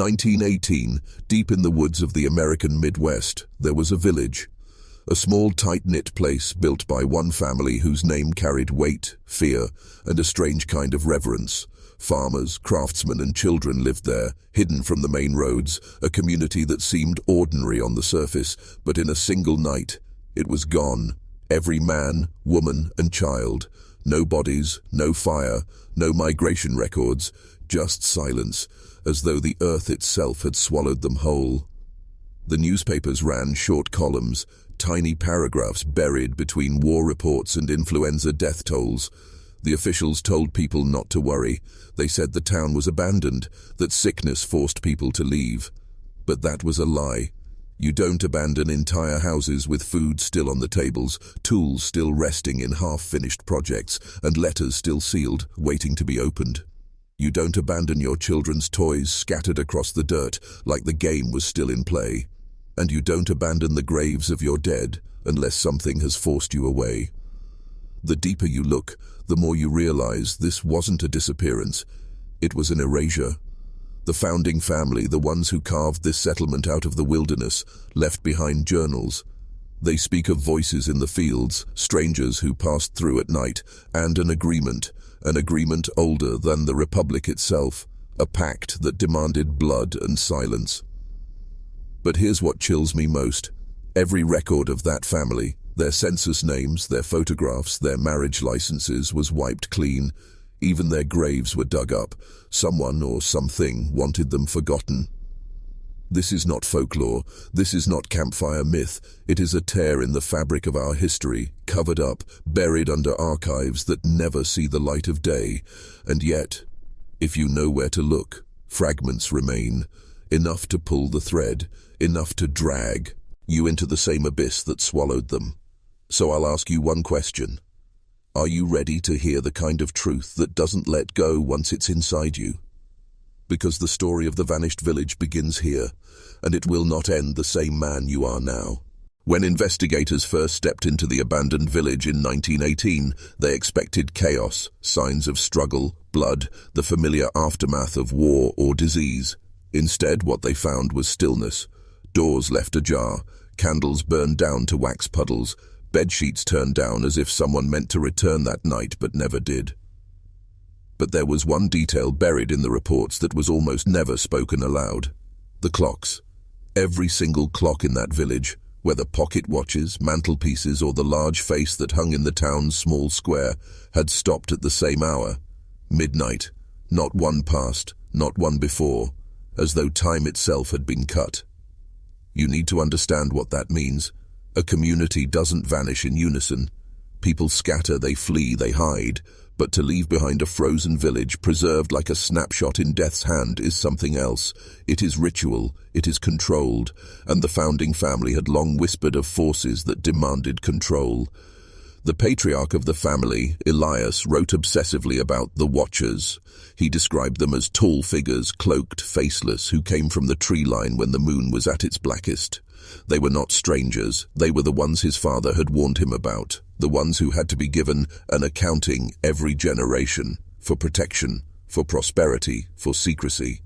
1918, deep in the woods of the American Midwest, there was a village. A small, tight-knit place built by one family whose name carried weight, fear, and a strange kind of reverence. Farmers, craftsmen, and children lived there, hidden from the main roads, a community that seemed ordinary on the surface, but in a single night, it was gone. Every man, woman, and child. No bodies, no fire, no migration records, just silence, as though the earth itself had swallowed them whole. The newspapers ran short columns, tiny paragraphs buried between war reports and influenza death tolls. The officials told people not to worry. They said the town was abandoned, that sickness forced people to leave. But that was a lie. You don't abandon entire houses with food still on the tables, tools still resting in half-finished projects, and letters still sealed, waiting to be opened. You don't abandon your children's toys scattered across the dirt like the game was still in play. And you don't abandon the graves of your dead unless something has forced you away. The deeper you look, the more you realize this wasn't a disappearance. It was an erasure. The founding family, the ones who carved this settlement out of the wilderness, left behind journals. They speak of voices in the fields, strangers who passed through at night, and an agreement older than the Republic itself, a pact that demanded blood and silence. But here's what chills me most. Every record of that family, their census names, their photographs, their marriage licenses was wiped clean. Even their graves were dug up. Someone or something wanted them forgotten. This is not folklore. This is not campfire myth. It is a tear in the fabric of our history, covered up, buried under archives that never see the light of day. And yet, if you know where to look, fragments remain. Enough to pull the thread, enough to drag you into the same abyss that swallowed them. So I'll ask you one question. Are you ready to hear the kind of truth that doesn't let go once it's inside you? Because the story of the vanished village begins here, and it will not end the same man you are now. When investigators first stepped into the abandoned village in 1918, they expected chaos, signs of struggle, blood, the familiar aftermath of war or disease. Instead, what they found was stillness. Doors left ajar, candles burned down to wax puddles, bedsheets turned down as if someone meant to return that night but never did. But there was one detail buried in the reports that was almost never spoken aloud. The clocks. Every single clock in that village, whether pocket watches, mantelpieces, or the large face that hung in the town's small square, had stopped at the same hour. Midnight. Not one past, not one before, as though time itself had been cut. You need to understand what that means. A community doesn't vanish in unison. People scatter, they flee, they hide. But to leave behind a frozen village preserved like a snapshot in death's hand is something else. It is ritual, it is controlled, and the founding family had long whispered of forces that demanded control. The patriarch of the family, Elias, wrote obsessively about the Watchers. He described them as tall figures, cloaked, faceless, who came from the tree line when the moon was at its blackest. They were not strangers. They were the ones his father had warned him about, the ones who had to be given an accounting every generation, for protection, for prosperity, for secrecy.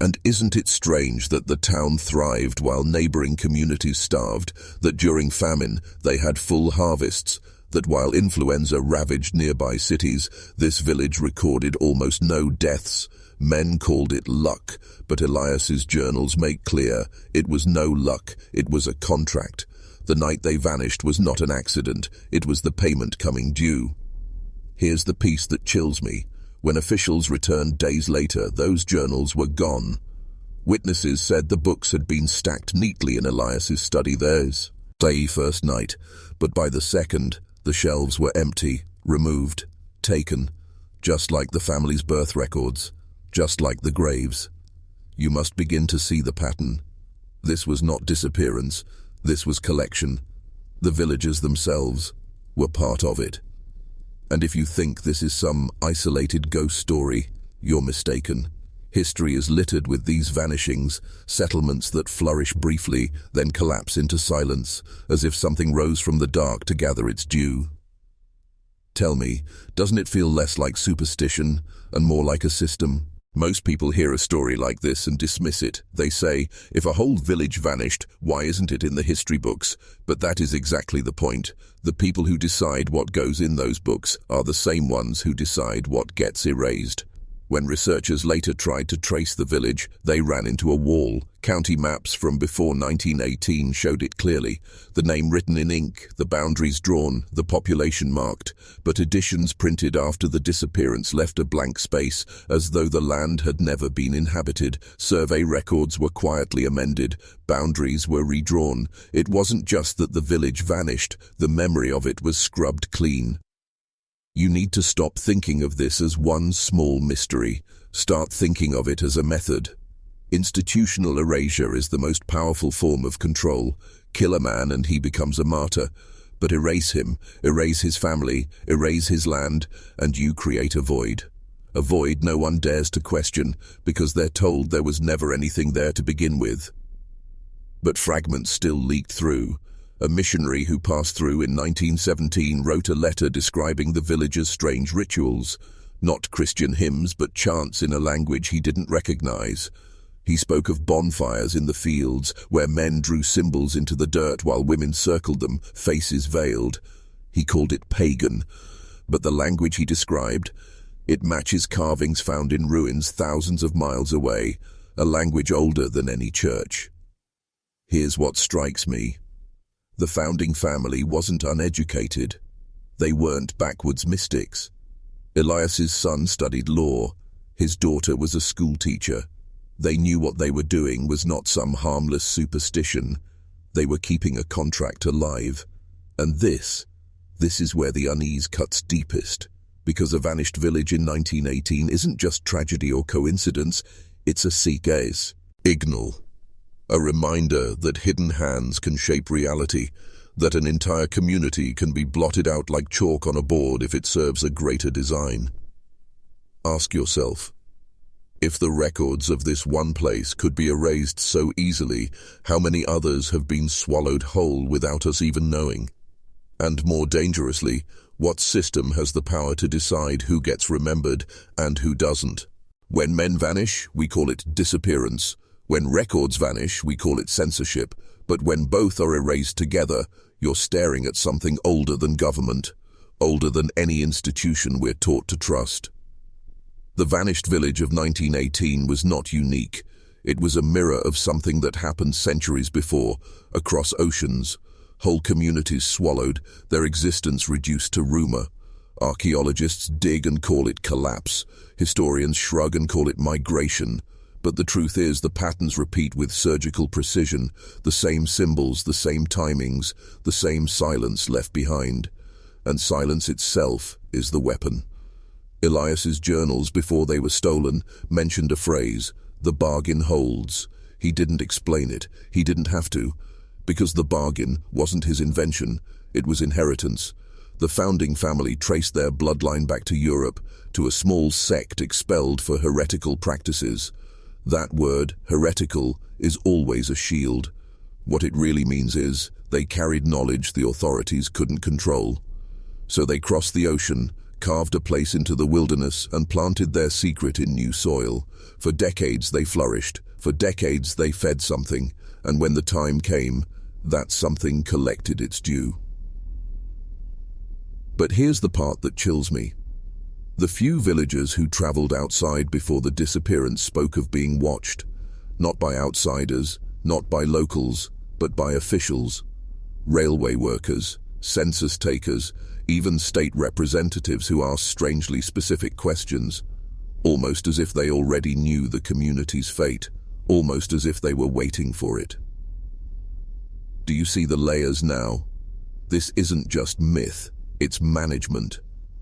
And isn't it strange that the town thrived while neighboring communities starved, that during famine they had full harvests, that while influenza ravaged nearby cities, this village recorded almost no deaths? Men called it luck, but Elias's journals make clear it was no luck, it was a contract. The night they vanished was not an accident, it was the payment coming due. Here's the piece that chills me. When officials returned days later, those journals were gone. Witnesses said the books had been stacked neatly in Elias's study, theirs. Say first night, but by the second, the shelves were empty, removed, taken, just like the family's birth records, just like the graves. You must begin to see the pattern. This was not disappearance, this was collection. The villagers themselves were part of it. And if you think this is some isolated ghost story, you're mistaken. History is littered with these vanishings, settlements that flourish briefly, then collapse into silence, as if something rose from the dark to gather its due. Tell me, doesn't it feel less like superstition and more like a system? Most people hear a story like this and dismiss it. They say, if a whole village vanished, why isn't it in the history books? But that is exactly the point. The people who decide what goes in those books are the same ones who decide what gets erased. When researchers later tried to trace the village, they ran into a wall. County maps from before 1918 showed it clearly. The name written in ink, the boundaries drawn, the population marked. But editions printed after the disappearance left a blank space, as though the land had never been inhabited. Survey records were quietly amended. Boundaries were redrawn. It wasn't just that the village vanished, the memory of it was scrubbed clean. You need to stop thinking of this as one small mystery. Start thinking of it as a method. Institutional erasure is the most powerful form of control. Kill a man and he becomes a martyr. But erase him, erase his family, erase his land, and you create a void. A void no one dares to question, because they're told there was never anything there to begin with. But fragments still leaked through. A missionary who passed through in 1917 wrote a letter describing the village's strange rituals. Not Christian hymns, but chants in a language he didn't recognize. He spoke of bonfires in the fields, where men drew symbols into the dirt while women circled them, faces veiled. He called it pagan, but the language he described, it matches carvings found in ruins thousands of miles away, a language older than any church. Here's what strikes me. The founding family wasn't uneducated. They weren't backwoods mystics. Elias's son studied law. His daughter was a school teacher. They knew what they were doing was not some harmless superstition. They were keeping a contract alive. And this is where the unease cuts deepest. Because a vanished village in 1918 isn't just tragedy or coincidence, it's a signal. A reminder that hidden hands can shape reality, that an entire community can be blotted out like chalk on a board if it serves a greater design. Ask yourself, if the records of this one place could be erased so easily, how many others have been swallowed whole without us even knowing? And more dangerously, what system has the power to decide who gets remembered and who doesn't? When men vanish, we call it disappearance. When records vanish, we call it censorship. But when both are erased together, you're staring at something older than government, older than any institution we're taught to trust. The vanished village of 1918 was not unique. It was a mirror of something that happened centuries before, across oceans. Whole communities swallowed, their existence reduced to rumor. Archaeologists dig and call it collapse. Historians shrug and call it migration. But the truth is, the patterns repeat with surgical precision, the same symbols, the same timings, the same silence left behind. And silence itself is the weapon. Elias's journals, before they were stolen, mentioned a phrase, "The bargain holds." He didn't explain it. He didn't have to. Because the bargain wasn't his invention, it was inheritance. The founding family traced their bloodline back to Europe, to a small sect expelled for heretical practices. That word, heretical, is always a shield. What it really means is, they carried knowledge the authorities couldn't control. So they crossed the ocean, carved a place into the wilderness, and planted their secret in new soil. For decades they flourished, for decades they fed something, and when the time came, that something collected its due. But here's the part that chills me. The few villagers who traveled outside before the disappearance spoke of being watched, not by outsiders, not by locals, but by officials, railway workers, census takers, even state representatives who asked strangely specific questions, almost as if they already knew the community's fate, almost as if they were waiting for it. Do you see the layers now? This isn't just myth, it's management.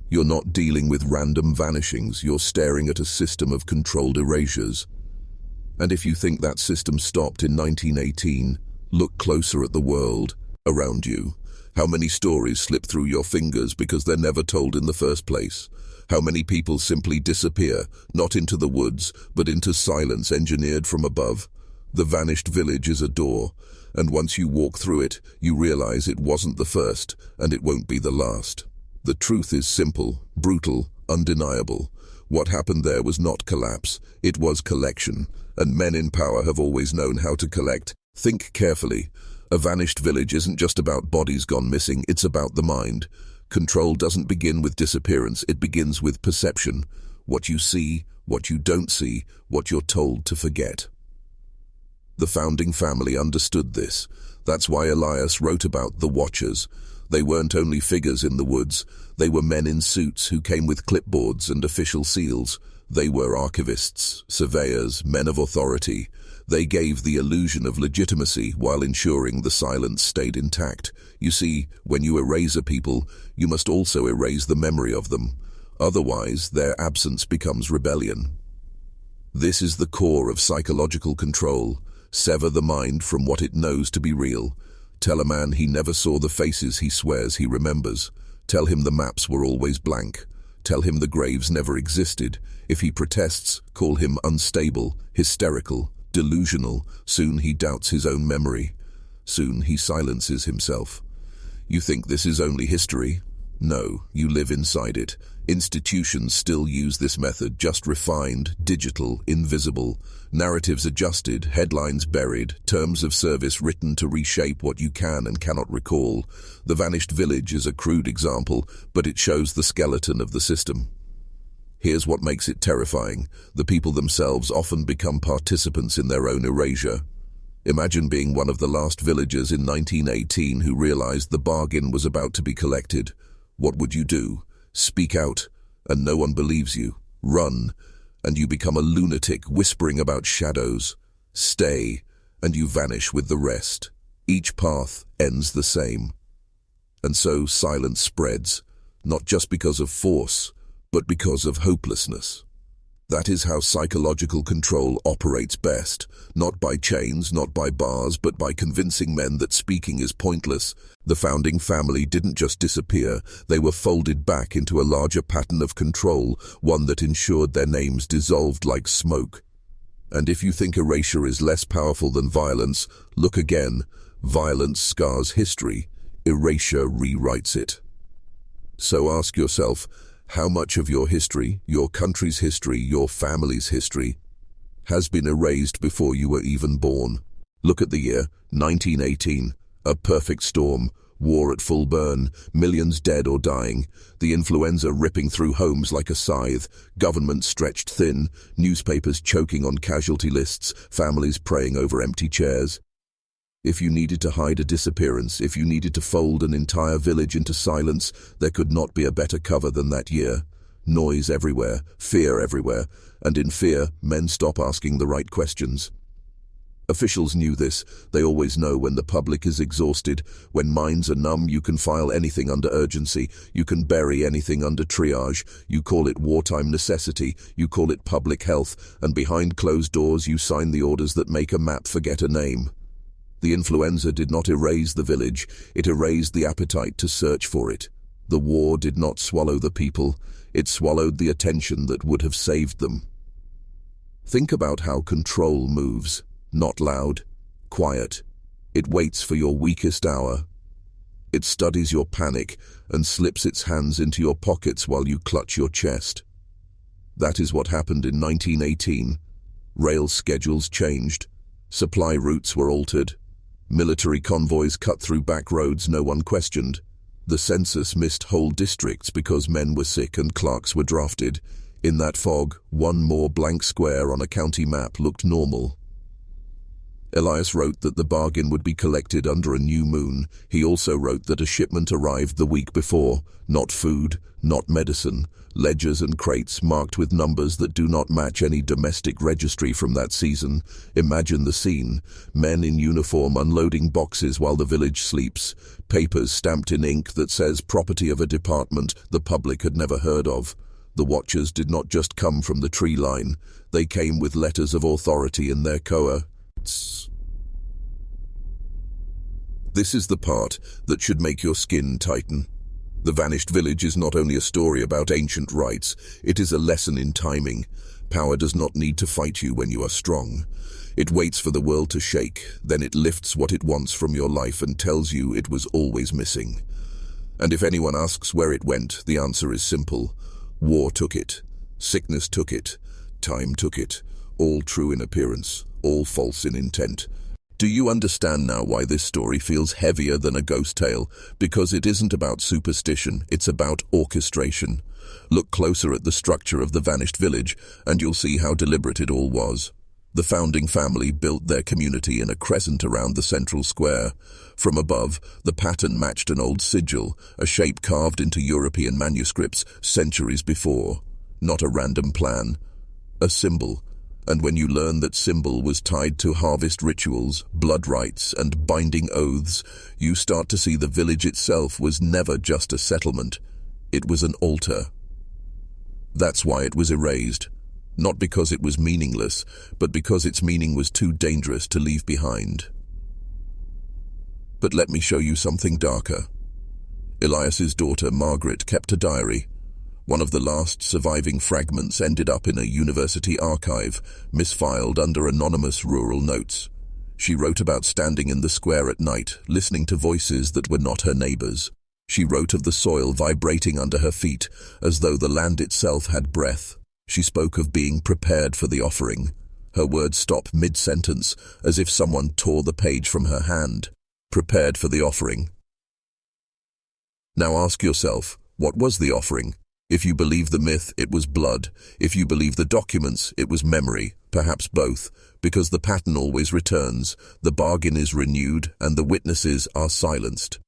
You're not dealing with random vanishings, you're staring at a system of controlled erasures. And if you think that system stopped in 1918, look closer at the world around you. How many stories slip through your fingers because they're never told in the first place? How many people simply disappear, not into the woods, but into silence engineered from above? The vanished village is a door, and once you walk through it, you realize it wasn't the first, and it won't be the last. The truth is simple, brutal, undeniable. What happened there was not collapse, it was collection, and men in power have always known how to collect. Think carefully. A vanished village isn't just about bodies gone missing, it's about the mind. Control doesn't begin with disappearance, it begins with perception. What you see, what you don't see, what you're told to forget. The founding family understood this. That's why Elias wrote about the Watchers. They weren't only figures in the woods, they were men in suits who came with clipboards and official seals. They were archivists, surveyors, men of authority. They gave the illusion of legitimacy while ensuring the silence stayed intact. You see, when you erase a people, you must also erase the memory of them. Otherwise, their absence becomes rebellion. This is the core of psychological control. Sever the mind from what it knows to be real. Tell a man he never saw the faces he swears he remembers. Tell him the maps were always blank. Tell him the graves never existed. If he protests, call him unstable, hysterical, delusional. Soon he doubts his own memory. Soon he silences himself. You think this is only history? No, you live inside it. Institutions still use this method, just refined, digital, invisible. Narratives adjusted, headlines buried, terms of service written to reshape what you can and cannot recall. The vanished village is a crude example, but it shows the skeleton of the system. Here's what makes it terrifying. The people themselves often become participants in their own erasure. Imagine being one of the last villagers in 1918 who realized the bargain was about to be collected. What would you do? Speak out, and no one believes you. Run, and you become a lunatic whispering about shadows. Stay, and you vanish with the rest. Each path ends the same. And so silence spreads, not just because of force, but because of hopelessness. That is how psychological control operates best, not by chains, not by bars, but by convincing men that speaking is pointless. The founding family didn't just disappear, they were folded back into a larger pattern of control, one that ensured their names dissolved like smoke. And if you think erasure is less powerful than violence, look again. Violence scars history, erasure rewrites it. So ask yourself, how much of your history, your country's history, your family's history, has been erased before you were even born? Look at the year, 1918, a perfect storm, war at full burn, millions dead or dying, the influenza ripping through homes like a scythe, governments stretched thin, newspapers choking on casualty lists, families praying over empty chairs. If you needed to hide a disappearance, if you needed to fold an entire village into silence, there could not be a better cover than that year. Noise everywhere, fear everywhere, and in fear, men stop asking the right questions. Officials knew this. They always know when the public is exhausted. When minds are numb, you can file anything under urgency. You can bury anything under triage. You call it wartime necessity. You call it public health. And behind closed doors, you sign the orders that make a map forget a name. The influenza did not erase the village, it erased the appetite to search for it. The war did not swallow the people, it swallowed the attention that would have saved them. Think about how control moves. Not loud, quiet. It waits for your weakest hour. It studies your panic and slips its hands into your pockets while you clutch your chest. That is what happened in 1918. Rail schedules changed. Supply routes were altered. Military convoys cut through back roads no one questioned. The census missed whole districts because men were sick and clerks were drafted. In that fog, one more blank square on a county map looked normal. Elias wrote that the bargain would be collected under a new moon. He also wrote that a shipment arrived the week before. Not food, not medicine. Ledgers and crates marked with numbers that do not match any domestic registry from that season. Imagine the scene. Men in uniform unloading boxes while the village sleeps. Papers stamped in ink that says property of a department the public had never heard of. The Watchers did not just come from the tree line. They came with letters of authority in their coats. This is the part that should make your skin tighten. The Vanished Village is not only a story about ancient rites, it is a lesson in timing. Power does not need to fight you when you are strong. It waits for the world to shake, then it lifts what it wants from your life and tells you it was always missing. And if anyone asks where it went, the answer is simple. War took it. Sickness took it, time took it, all true in appearance, all false in intent. Do you understand now why this story feels heavier than a ghost tale? Because it isn't about superstition, it's about orchestration. Look closer at the structure of the vanished village, and you'll see how deliberate it all was. The founding family built their community in a crescent around the central square. From above, the pattern matched an old sigil, a shape carved into European manuscripts centuries before. Not a random plan, a symbol. And when you learn that symbol was tied to harvest rituals, blood rites, and binding oaths, you start to see the village itself was never just a settlement. It was an altar. That's why it was erased. Not because it was meaningless, but because its meaning was too dangerous to leave behind. But let me show you something darker. Elias's daughter, Margaret, kept a diary. One of the last surviving fragments ended up in a university archive, misfiled under anonymous rural notes. She wrote about standing in the square at night, listening to voices that were not her neighbors. She wrote of the soil vibrating under her feet, as though the land itself had breath. She spoke of being prepared for the offering. Her words stop mid-sentence, as if someone tore the page from her hand. Prepared for the offering. Now ask yourself, what was the offering? If you believe the myth, it was blood. If you believe the documents, it was memory, perhaps both, because the pattern always returns, the bargain is renewed, and the witnesses are silenced.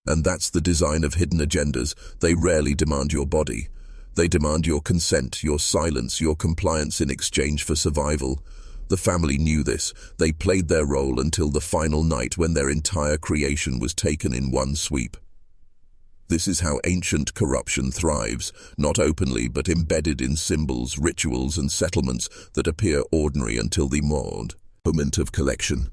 And that's the design of hidden agendas. They rarely demand your body. They demand your consent, your silence, your compliance in exchange for survival. The family knew this. They played their role until the final night when their entire creation was taken in one sweep. This is how ancient corruption thrives, not openly but embedded in symbols, rituals, and settlements that appear ordinary until the moment of collection.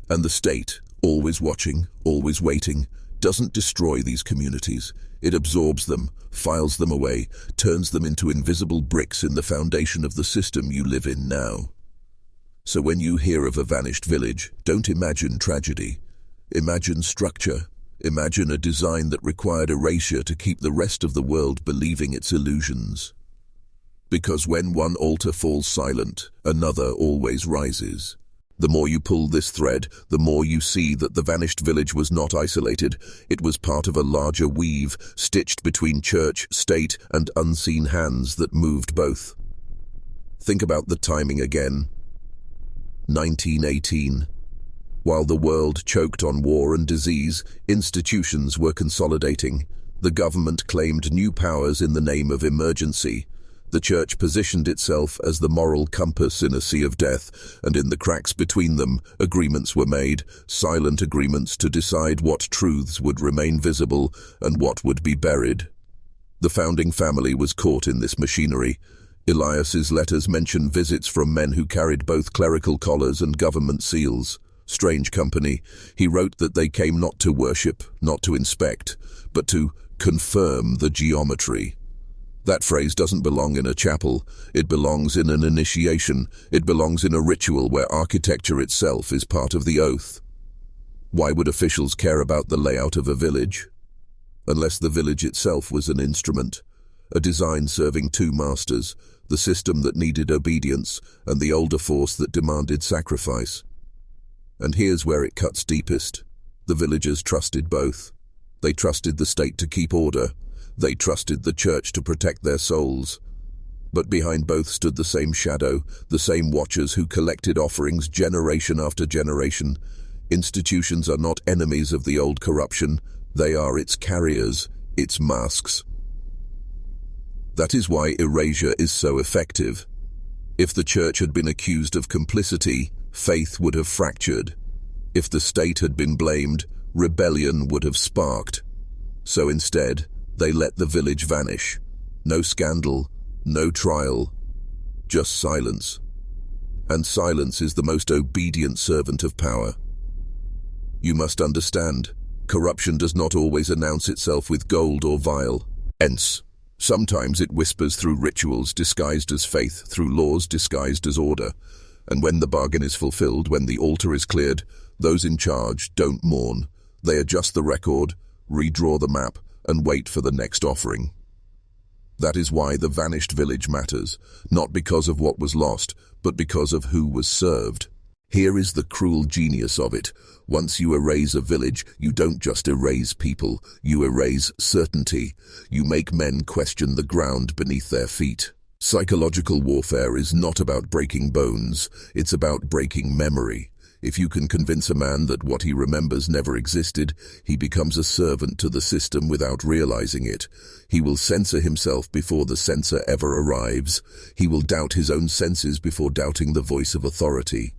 And the state, always watching, always waiting, doesn't destroy these communities. It absorbs them, files them away, turns them into invisible bricks in the foundation of the system you live in now. So when you hear of a vanished village, don't imagine tragedy. Imagine structure. Imagine a design that required erasure to keep the rest of the world believing its illusions. Because when one altar falls silent, another always rises. The more you pull this thread, the more you see that the vanished village was not isolated. It was part of a larger weave, stitched between church, state, and unseen hands that moved both. Think about the timing again. 1918. While the world choked on war and disease, institutions were consolidating. The government claimed new powers in the name of emergency. The church positioned itself as the moral compass in a sea of death, and in the cracks between them, agreements were made, silent agreements to decide what truths would remain visible and what would be buried. The founding family was caught in this machinery. Elias's letters mention visits from men who carried both clerical collars and government seals. Strange company. He wrote that they came not to worship, not to inspect, but to confirm the geometry. That phrase doesn't belong in a chapel. It belongs in an initiation. It belongs in a ritual where architecture itself is part of the oath. Why would officials care about the layout of a village? Unless the village itself was an instrument, a design serving two masters, the system that needed obedience and the older force that demanded sacrifice. And here's where it cuts deepest. The villagers trusted both. They trusted the state to keep order. They trusted the church to protect their souls. But behind both stood the same shadow, the same watchers who collected offerings generation after generation. Institutions are not enemies of the old corruption. They are its carriers, its masks. That is why erasure is so effective. If the church had been accused of complicity, faith would have fractured. If the state had been blamed, rebellion would have sparked. So instead, they let the village vanish. No scandal, no trial, just silence. And silence is the most obedient servant of power. You must understand, corruption does not always announce itself with gold or vial. Hence, sometimes it whispers through rituals disguised as faith, through laws disguised as order. And when the bargain is fulfilled, when the altar is cleared, those in charge don't mourn. They adjust the record, redraw the map, and wait for the next offering. That is why the vanished village matters, not because of what was lost, but because of who was served. Here is the cruel genius of it. Once you erase a village, you don't just erase people, you erase certainty. You make men question the ground beneath their feet. Psychological warfare is not about breaking bones, it's about breaking memory. If you can convince a man that what he remembers never existed, he becomes a servant to the system without realizing it. He will censor himself before the censor ever arrives. He will doubt his own senses before doubting the voice of authority.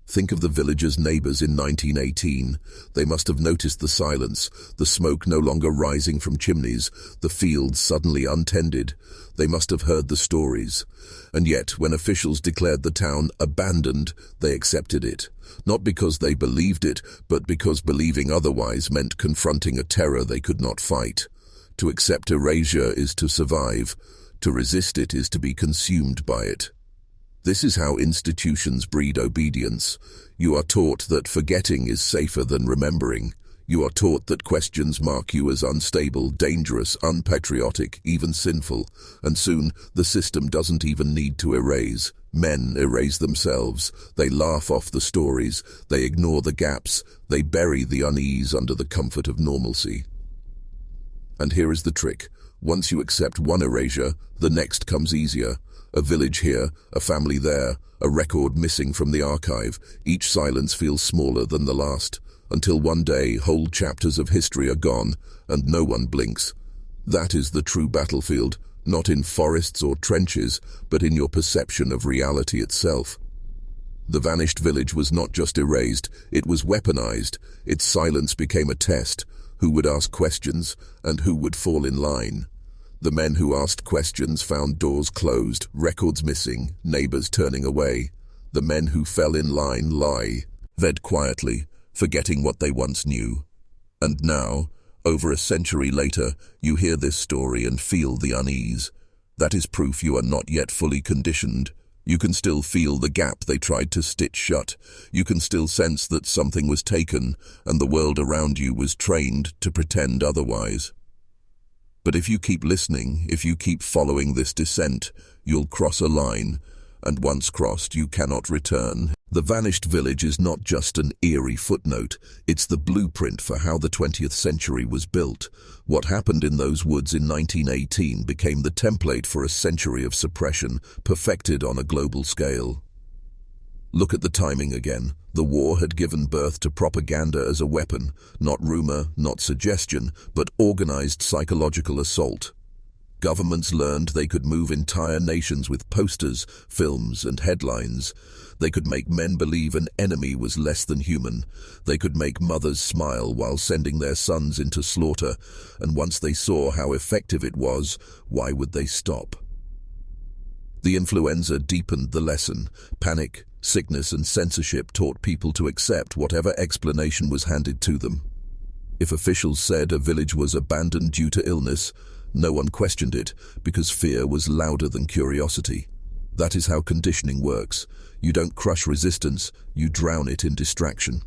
Think of the villagers' neighbors in 1918. They must have noticed the silence, the smoke no longer rising from chimneys, the fields suddenly untended. They must have heard the stories. And yet, when officials declared the town abandoned, they accepted it. Not because they believed it, but because believing otherwise meant confronting a terror they could not fight. To accept erasure is to survive. To resist it is to be consumed by it. This is how institutions breed obedience. You are taught that forgetting is safer than remembering. You are taught that questions mark you as unstable, dangerous, unpatriotic, even sinful. And soon, the system doesn't even need to erase. Men erase themselves. They laugh off the stories. They ignore the gaps. They bury the unease under the comfort of normalcy. And here is the trick. Once you accept one erasure, the next comes easier. A village here, a family there, a record missing from the archive. Each silence feels smaller than the last, until one day whole chapters of history are gone, and no one blinks. That is the true battlefield, not in forests or trenches, but in your perception of reality itself. The vanished village was not just erased, it was weaponized. Its silence became a test. Who would ask questions, and who would fall in line? The men who asked questions found doors closed, records missing, neighbors turning away. The men who fell in line fed quietly, forgetting what they once knew. And now, over a century later, you hear this story and feel the unease. That is proof you are not yet fully conditioned. You can still feel the gap they tried to stitch shut. You can still sense that something was taken, and the world around you was trained to pretend otherwise. But if you keep listening, if you keep following this descent, you'll cross a line, and once crossed, you cannot return. The vanished village is not just an eerie footnote, it's the blueprint for how the 20th century was built. What happened in those woods in 1918 became the template for a century of suppression, perfected on a global scale. Look at the timing again. The war had given birth to propaganda as a weapon, not rumor, not suggestion, but organized psychological assault. Governments learned they could move entire nations with posters, films, and headlines. They could make men believe an enemy was less than human. They could make mothers smile while sending their sons into slaughter. And once they saw how effective it was, why would they stop? The influenza deepened the lesson. Panic, sickness, and censorship taught people to accept whatever explanation was handed to them. If officials said a village was abandoned due to illness, no one questioned it because fear was louder than curiosity. That is how conditioning works. You don't crush resistance, you drown it in distraction.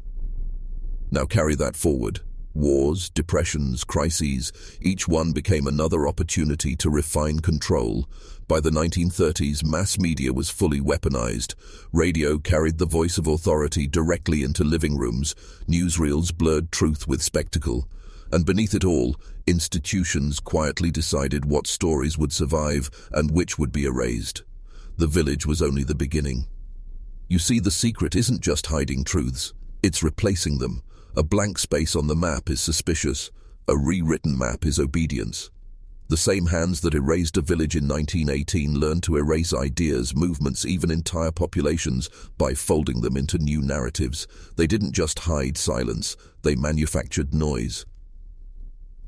Now carry that forward. Wars, depressions, crises, each one became another opportunity to refine control. By the 1930s, mass media was fully weaponized. Radio carried the voice of authority directly into living rooms. Newsreels blurred truth with spectacle. And beneath it all, institutions quietly decided what stories would survive and which would be erased. The village was only the beginning. You see, the secret isn't just hiding truths, it's replacing them. A blank space on the map is suspicious. A rewritten map is obedience. The same hands that erased a village in 1918 learned to erase ideas, movements, even entire populations by folding them into new narratives. They didn't just hide silence, they manufactured noise.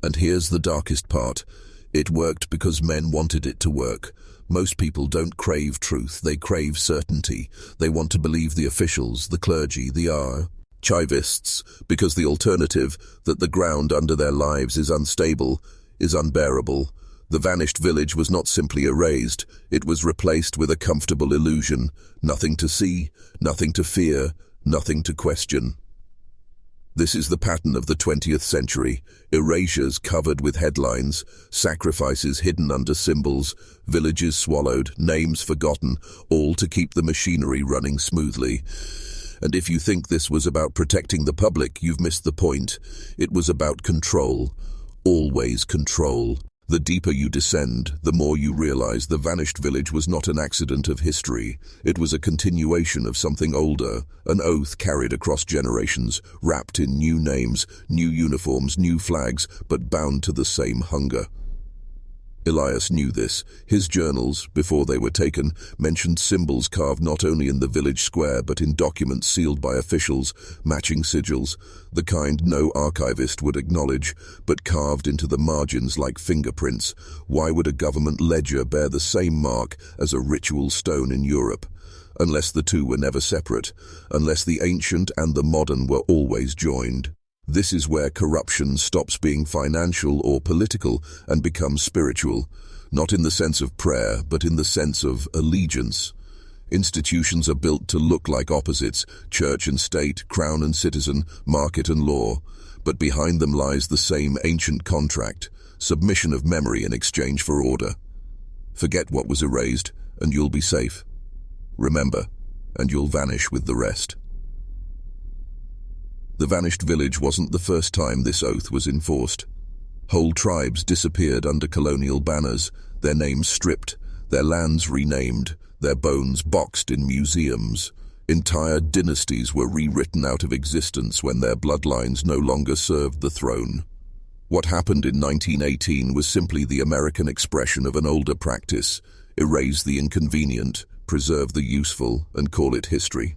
And here's the darkest part. It worked because men wanted it to work. Most people don't crave truth, they crave certainty. They want to believe the officials, the clergy, the archivists, because the alternative, that the ground under their lives is unstable, is unbearable. The vanished village was not simply erased, it was replaced with a comfortable illusion. Nothing to see, nothing to fear, nothing to question. This is the pattern of the 20th century. Erasures covered with headlines, sacrifices hidden under symbols, villages swallowed, names forgotten, all to keep the machinery running smoothly. And if you think this was about protecting the public, you've missed the point. It was about control. Always control. The deeper you descend, the more you realize the vanished village was not an accident of history. It was a continuation of something older, an oath carried across generations, wrapped in new names, new uniforms, new flags, but bound to the same hunger. Elias knew this. His journals, before they were taken, mentioned symbols carved not only in the village square but in documents sealed by officials, matching sigils, the kind no archivist would acknowledge, but carved into the margins like fingerprints. Why would a government ledger bear the same mark as a ritual stone in Europe? Unless the two were never separate, unless the ancient and the modern were always joined. This is where corruption stops being financial or political and becomes spiritual, not in the sense of prayer, but in the sense of allegiance. Institutions are built to look like opposites, church and state, crown and citizen, market and law, but behind them lies the same ancient contract, submission of memory in exchange for order. Forget what was erased, and you'll be safe. Remember, and you'll vanish with the rest. The vanished village wasn't the first time this oath was enforced. Whole tribes disappeared under colonial banners, their names stripped, their lands renamed, their bones boxed in museums. Entire dynasties were rewritten out of existence when their bloodlines no longer served the throne. What happened in 1918 was simply the American expression of an older practice: erase the inconvenient, preserve the useful, and call it history.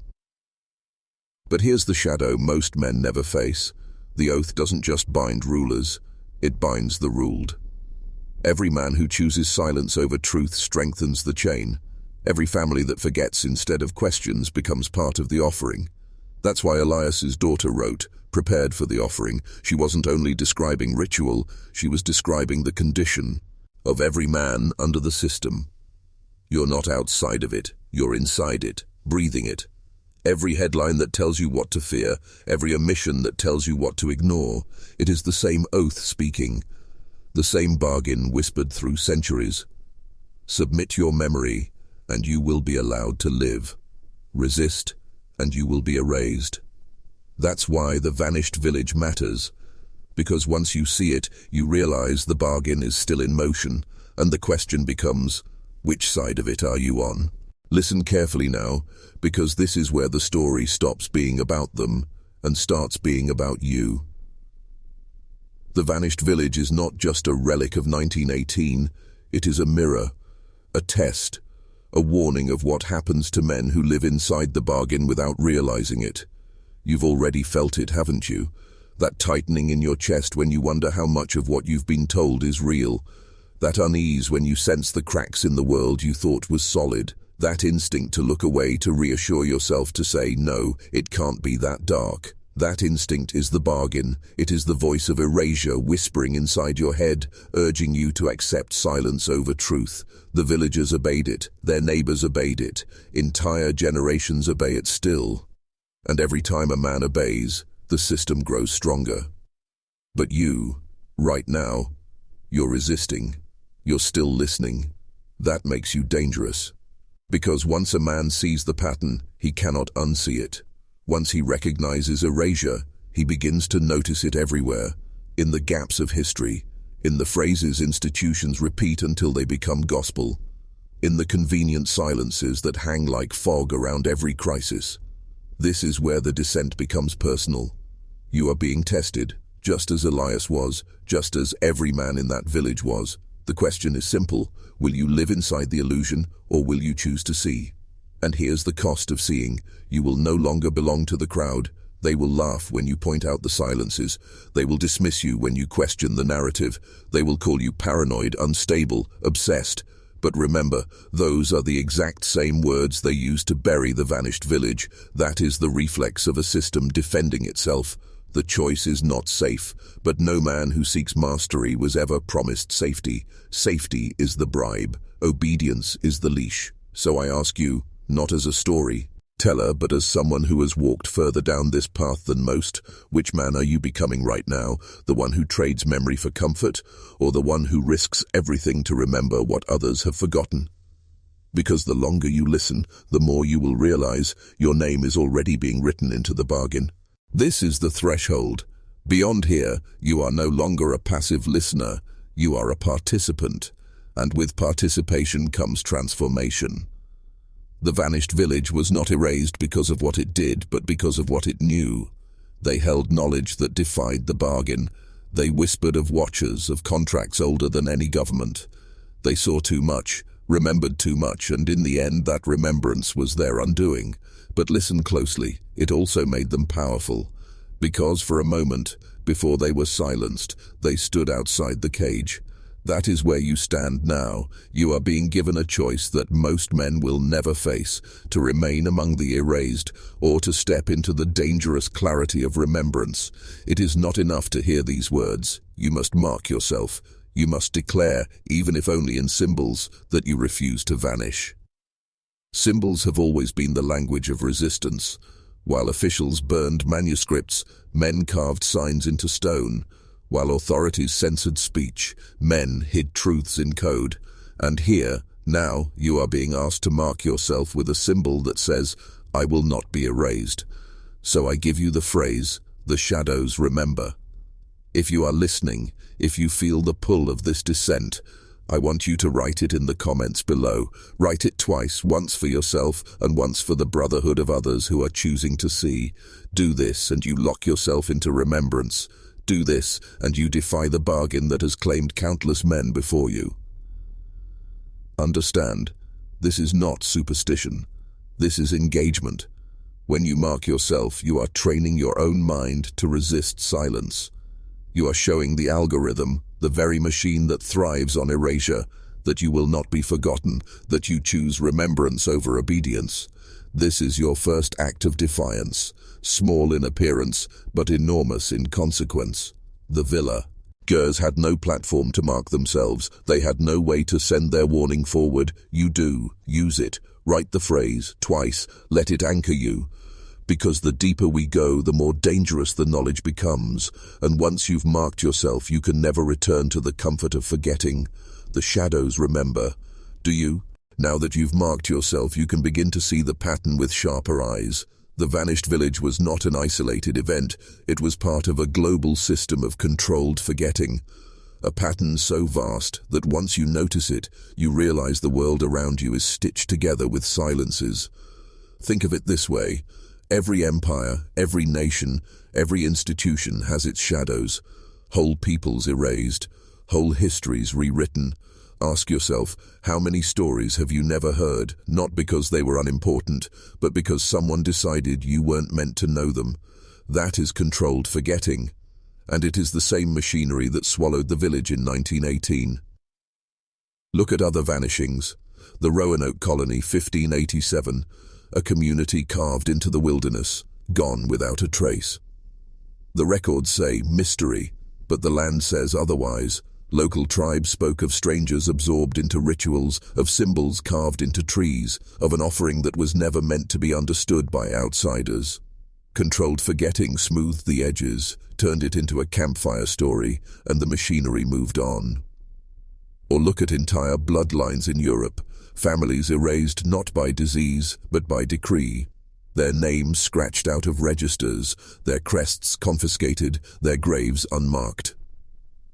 But here's the shadow most men never face. The oath doesn't just bind rulers, it binds the ruled. Every man who chooses silence over truth strengthens the chain. Every family that forgets instead of questions becomes part of the offering. That's why Elias's daughter wrote, prepared for the offering. She wasn't only describing ritual, she was describing the condition of every man under the system. You're not outside of it, you're inside it, breathing it. Every headline that tells you what to fear, every omission that tells you what to ignore, it is the same oath speaking, the same bargain whispered through centuries. Submit your memory, and you will be allowed to live. Resist, and you will be erased. That's why the vanished village matters, because once you see it, you realize the bargain is still in motion, and the question becomes, which side of it are you on? Listen carefully now, because this is where the story stops being about them and starts being about you. The vanished village is not just a relic of 1918, it is a mirror, a test, a warning of what happens to men who live inside the bargain without realizing it. You've already felt it, haven't you? That tightening in your chest when you wonder how much of what you've been told is real. That unease when you sense the cracks in the world you thought was solid. That instinct to look away, to reassure yourself, to say, no, it can't be that dark. That instinct is the bargain. It is the voice of erasure whispering inside your head, urging you to accept silence over truth. The villagers obeyed it. Their neighbors obeyed it. Entire generations obey it still. And every time a man obeys, the system grows stronger. But you, right now, you're resisting. You're still listening. That makes you dangerous. Because once a man sees the pattern, he cannot unsee it. Once he recognizes erasure, he begins to notice it everywhere, in the gaps of history, in the phrases institutions repeat until they become gospel, in the convenient silences that hang like fog around every crisis. This is where the descent becomes personal. You are being tested, just as Elias was, just as every man in that village was. The question is simple: will you live inside the illusion, or will you choose to see? And here's the cost of seeing. You will no longer belong to the crowd. They will laugh when you point out the silences. They will dismiss you when you question the narrative. They will call you paranoid, unstable, obsessed. But remember, those are the exact same words they used to bury the vanished village. That is the reflex of a system defending itself. The choice is not safe, but no man who seeks mastery was ever promised safety. Safety is the bribe. Obedience is the leash. So I ask you, not as a story, Tell her, but as someone who has walked further down this path than most, which man are you becoming right now? The one who trades memory for comfort, or the one who risks everything to remember what others have forgotten? Because the longer you listen, the more you will realize your name is already being written into the bargain. This is the threshold. Beyond here, you are no longer a passive listener, you are a participant, and with participation comes transformation. The vanished village was not erased because of what it did, but because of what it knew. They held knowledge that defied the bargain. They whispered of watchers, of contracts older than any government. They saw too much, remembered too much, and in the end that remembrance was their undoing. But listen closely, it also made them powerful. Because for a moment, before they were silenced, they stood outside the cage. That is where you stand now. You are being given a choice that most men will never face, to remain among the erased, or to step into the dangerous clarity of remembrance. It is not enough to hear these words. You must mark yourself. You must declare, even if only in symbols, that you refuse to vanish. Symbols have always been the language of resistance. While officials burned manuscripts, men carved signs into stone. While authorities censored speech, men hid truths in code. And here, now, you are being asked to mark yourself with a symbol that says, "I will not be erased." So I give you the phrase, "The shadows remember." If you are listening, if you feel the pull of this descent, I want you to write it in the comments below. Write it twice, once for yourself and once for the brotherhood of others who are choosing to see. Do this and you lock yourself into remembrance. Do this, and you defy the bargain that has claimed countless men before you. Understand, this is not superstition. This is engagement. When you mark yourself, you are training your own mind to resist silence. You are showing the algorithm, the very machine that thrives on erasure, that you will not be forgotten, that you choose remembrance over obedience. This is your first act of defiance, small in appearance, but enormous in consequence. The villa. Gers had no platform to mark themselves. They had no way to send their warning forward. You do. Use it. Write the phrase, twice. Let it anchor you. Because the deeper we go, the more dangerous the knowledge becomes. And once you've marked yourself, you can never return to the comfort of forgetting. The shadows remember. Do you? Now that you've marked yourself, you can begin to see the pattern with sharper eyes. The vanished village was not an isolated event. It was part of a global system of controlled forgetting. A pattern so vast that once you notice it, you realize the world around you is stitched together with silences. Think of it this way. Every empire, every nation, every institution has its shadows. Whole peoples erased, whole histories rewritten. Ask yourself, how many stories have you never heard, not because they were unimportant, but because someone decided you weren't meant to know them? That is controlled forgetting. And it is the same machinery that swallowed the village in 1918. Look at other vanishings. The Roanoke Colony, 1587, a community carved into the wilderness, gone without a trace. The records say mystery, but the land says otherwise. Local tribes spoke of strangers absorbed into rituals, of symbols carved into trees, of an offering that was never meant to be understood by outsiders. Controlled forgetting smoothed the edges, turned it into a campfire story, and the machinery moved on. Or look at entire bloodlines in Europe, families erased not by disease, but by decree. Their names scratched out of registers, their crests confiscated, their graves unmarked.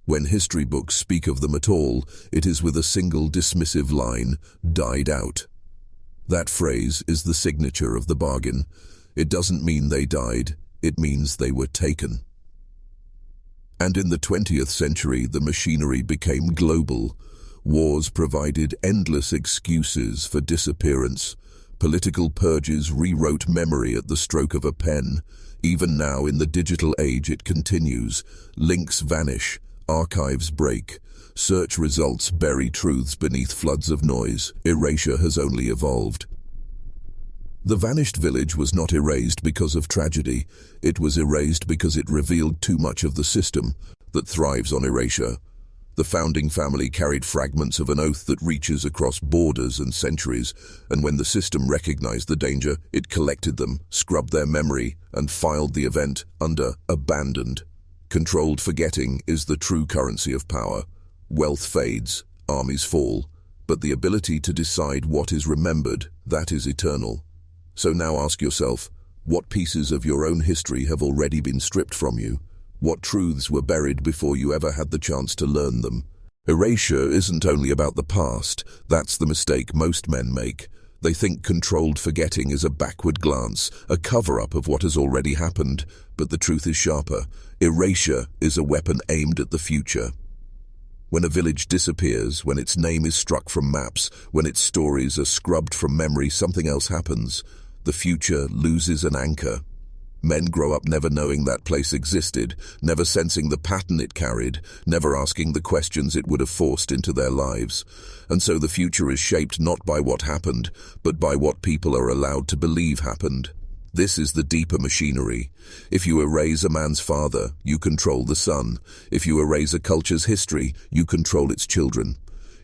When history books speak of them at all, it is with a single dismissive line, "died out." That phrase is the signature of the bargain. It doesn't mean they died, it means they were taken. And in the 20th century, the machinery became global. Wars provided endless excuses for disappearance. Political purges rewrote memory at the stroke of a pen. Even now, in the digital age, it continues. Links vanish. Archives break. Search results bury truths beneath floods of noise. Erasure has only evolved. The vanished village was not erased because of tragedy. It was erased because it revealed too much of the system that thrives on erasure. The founding family carried fragments of an oath that reaches across borders and centuries, and when the system recognized the danger, it collected them, scrubbed their memory, and filed the event under abandoned. Controlled forgetting is the true currency of power. Wealth fades, armies fall, but the ability to decide what is remembered, that is eternal. So now ask yourself, what pieces of your own history have already been stripped from you? What truths were buried before you ever had the chance to learn them? Erasure isn't only about the past. That's the mistake most men make. They think controlled forgetting is a backward glance, a cover-up of what has already happened. But the truth is sharper. Erasure is a weapon aimed at the future. When a village disappears, when its name is struck from maps, when its stories are scrubbed from memory, something else happens. The future loses an anchor. Men grow up never knowing that place existed, never sensing the pattern it carried, never asking the questions it would have forced into their lives. And so the future is shaped not by what happened, but by what people are allowed to believe happened. This is the deeper machinery. If you erase a man's father, you control the son. If you erase a culture's history, you control its children.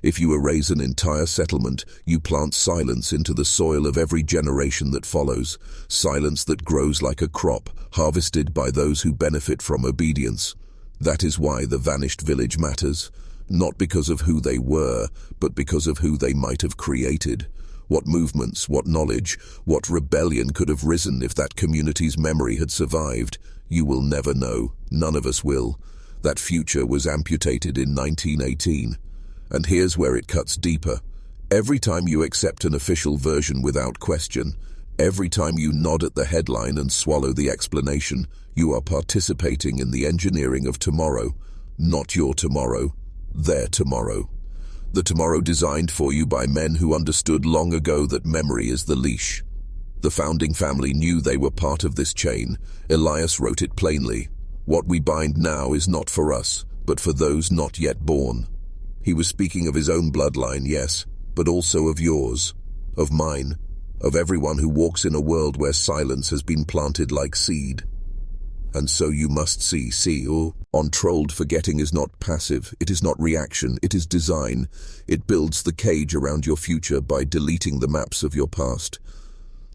If you erase an entire settlement, you plant silence into the soil of every generation that follows, silence that grows like a crop, harvested by those who benefit from obedience. That is why the vanished village matters, not because of who they were, but because of who they might have created. What movements, what knowledge, what rebellion could have risen if that community's memory had survived? You will never know. None of us will. That future was amputated in 1918. And here's where it cuts deeper. Every time you accept an official version without question, every time you nod at the headline and swallow the explanation, you are participating in the engineering of tomorrow. Not your tomorrow, their tomorrow. The tomorrow designed for you by men who understood long ago that memory is the leash. The founding family knew they were part of this chain. Elias wrote it plainly. What we bind now is not for us, but for those not yet born. He was speaking of his own bloodline, yes, but also of yours, of mine, of everyone who walks in a world where silence has been planted like seed. And so you must see, controlled forgetting is not passive, it is not reaction, it is design. It builds the cage around your future by deleting the maps of your past.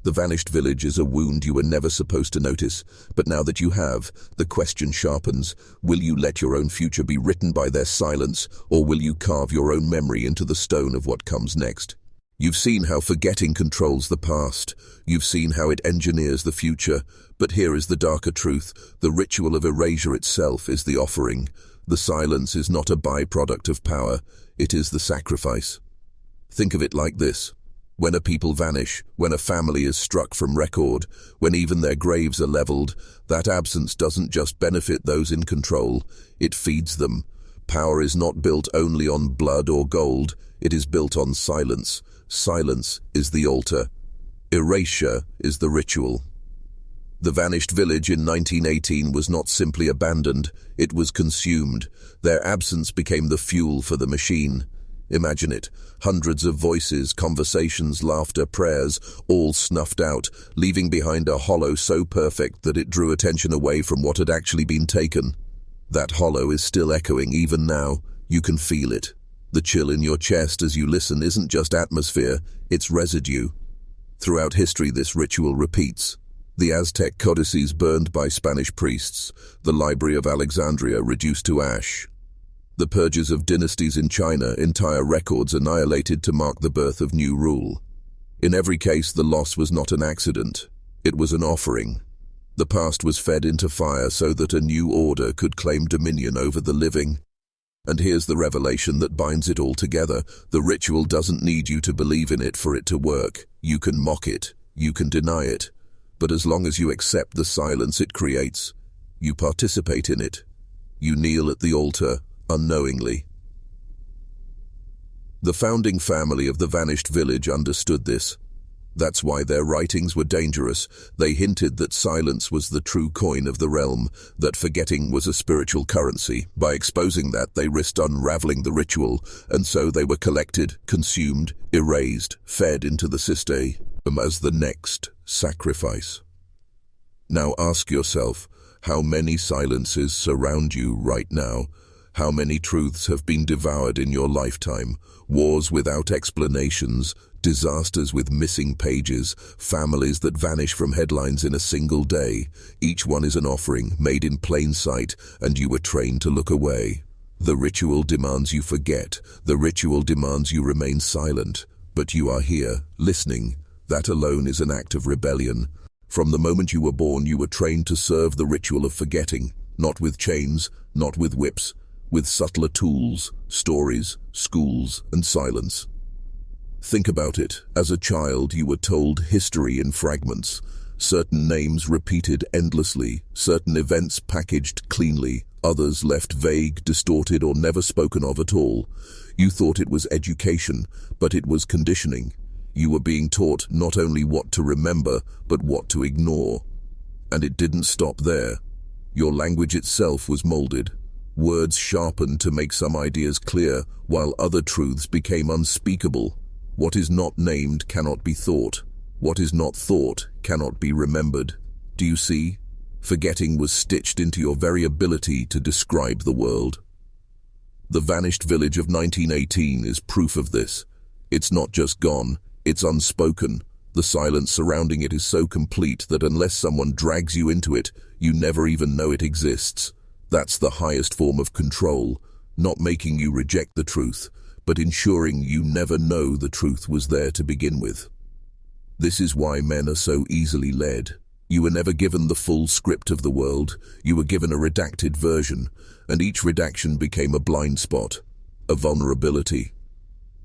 The vanished village is a wound you were never supposed to notice, but now that you have, the question sharpens. Will you let your own future be written by their silence, or will you carve your own memory into the stone of what comes next? You've seen how forgetting controls the past. You've seen how it engineers the future. But here is the darker truth. The ritual of erasure itself is the offering. The silence is not a byproduct of power. It is the sacrifice. Think of it like this. When a people vanish, when a family is struck from record, when even their graves are leveled, that absence doesn't just benefit those in control, it feeds them. Power is not built only on blood or gold, it is built on silence. Silence is the altar. Erasure is the ritual. The vanished village in 1918 was not simply abandoned, it was consumed. Their absence became the fuel for the machine. Imagine it, hundreds of voices, conversations, laughter, prayers, all snuffed out, leaving behind a hollow so perfect that it drew attention away from what had actually been taken. That hollow is still echoing even now. You can feel it. The chill in your chest as you listen isn't just atmosphere, it's residue. Throughout history, this ritual repeats. The Aztec codices burned by Spanish priests, the Library of Alexandria reduced to ash. The purges of dynasties in China, entire records annihilated to mark the birth of new rule. In every case, the loss was not an accident. It was an offering. The past was fed into fire so that a new order could claim dominion over the living. And here's the revelation that binds it all together. The ritual doesn't need you to believe in it for it to work. You can mock it, you can deny it. But as long as you accept the silence it creates, you participate in it. You kneel at the altar, unknowingly. The founding family of the vanished village understood this. That's why their writings were dangerous. They hinted that silence was the true coin of the realm, that forgetting was a spiritual currency. By exposing that, they risked unraveling the ritual, and so they were collected, consumed, erased, fed into the system as the next sacrifice. Now ask yourself, how many silences surround you right now? How many truths have been devoured in your lifetime? Wars without explanations, disasters with missing pages, families that vanish from headlines in a single day. Each one is an offering, made in plain sight, and you were trained to look away. The ritual demands you forget. The ritual demands you remain silent. But you are here, listening. That alone is an act of rebellion. From the moment you were born, you were trained to serve the ritual of forgetting, not with chains, not with whips, with subtler tools, stories, schools, and silence. Think about it. As a child, you were told history in fragments, certain names repeated endlessly, certain events packaged cleanly, others left vague, distorted, or never spoken of at all. You thought it was education, but it was conditioning. You were being taught not only what to remember, but what to ignore. And it didn't stop there. Your language itself was molded. Words sharpened to make some ideas clear, while other truths became unspeakable. What is not named cannot be thought. What is not thought cannot be remembered. Do you see? Forgetting was stitched into your very ability to describe the world. The vanished village of 1918 is proof of this. It's not just gone, it's unspoken. The silence surrounding it is so complete that unless someone drags you into it, you never even know it exists. That's the highest form of control, not making you reject the truth, but ensuring you never know the truth was there to begin with. This is why men are so easily led. You were never given the full script of the world, you were given a redacted version, and each redaction became a blind spot, a vulnerability.